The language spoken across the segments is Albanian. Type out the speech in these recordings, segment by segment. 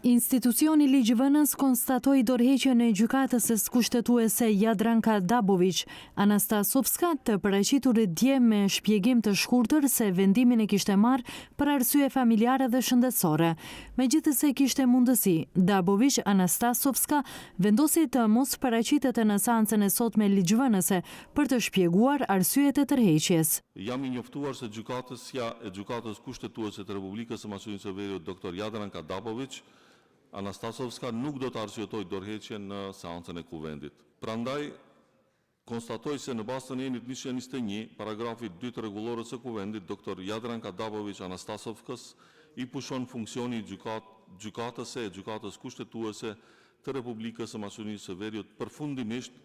Institucioni ligjvënës konstatoi dorëheqjen e gjykatës së kushtetuese Jadranka Dabović Anastasovska të paraqitur dje me shpjegim të shkurtër se vendimin e kishte marrë për arsye familjare dhe shëndetësore. Megjithëse kishte mundësi, Dabović Anastasovska vendosi të mos paraqitet në seancën e sotme ligjvënëse për të shpjeguar arsyet e tërheqjes. Jam I njoftuar se gjykatësja e gjykatës kushtetuese të Republikës së Maqedonisë së Veriut Dr. Jadranka Dabović Anastasovska nuk do të arsyetoj dorëheqjen në seancën e kuvendit. Prandaj, konstatoj se në bazë të nenit 121, paragrafi 2 të rregullorës së kuvendit, Dr. Jadranka Dabović Anastasovkës I pushon funksioni gjykatëse e gjykatës kushtetuese të Republikës së Maqedonisë së Veriut përfundimisht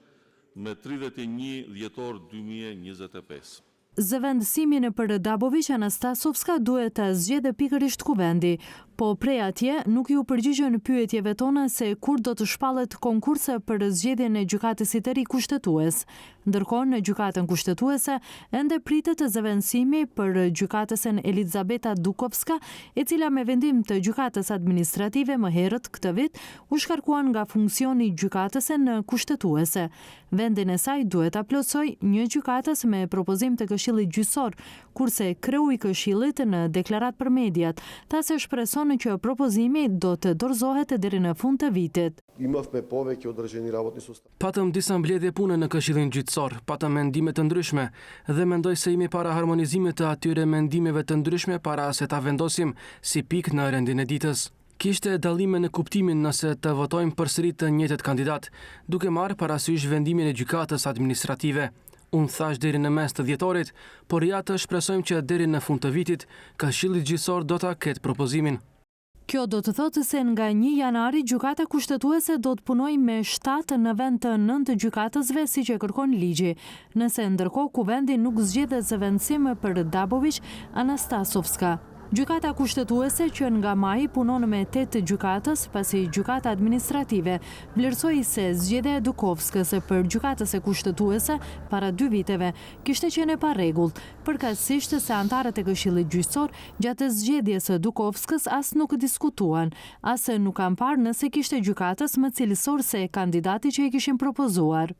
me 31 dhjetor 2025. Zëvendësimin për Dabović Anastasovska duhet të zgjedhë pikërisht kuvendi, po prej atje nuk ju përgjigjen pyetjeve tona se kur do të shpallet konkurse për zgjedhjen e gjykatësit të ri kushtetues. Ndërkohë në gjykatën kushtetuese ende pritet zëvendësimi për gjykatësen Elizabeta Dukovska, e cila me vendim të gjykatës administrative më herët këtë vit u shkarkuan nga funksioni gjykatëse në kushtetuese. Vendin e saj duhet ta plotësoj një gjykatës me propozim të Këshillit Gjyqësor, kurse kreu I Këshillit në deklarat për mediat tha se shpreson që propozimi do të dorëzohet deri në fund të vitit. Patëm disa mbledhje pune në Këshillin Gjyqësor, patëm mendime të ndryshme dhe mendoj se jemi para harmonizimit të atyre mendimeve të ndryshme para se ta vendosim si pikë në rendin e ditës. Kishte dallime në kuptimin nëse të votojmë përsëri të njëjtët kandidat, duke marrë parasysh vendimin e gjykatës administrative. Unë thash deri në mes të dhjetorit, por ja të shpresojmë që deri në fund të vitit, Këshilli Gjyqësor do ta ketë propozimin. Kjo do të thotë se nga 1 janari gjykata kushtetuese do të punojë me 7 në vend të 9 gjykatësve siç e kërkon ligji, nëse ndërkohë kuvendi nuk zgjedhë zëvendësim për Dabović Anastasovska. Gjykata kushtetuese që nga maji punon me 8 gjykatës, pasi gjykata administrative vlerësoi se zgjedhja e Dukovskës për gjykatës e kushtetuese para 2 viteve kishte qenë pa rregullt, përkatësisht se antarët e Këshillit Gjyqësor gjatë zgjedhjes së Dukovskës as nuk diskutuan, as nuk kanë parë nëse kishte gjykatës më cilësor se kandidati që I kishin propozuar.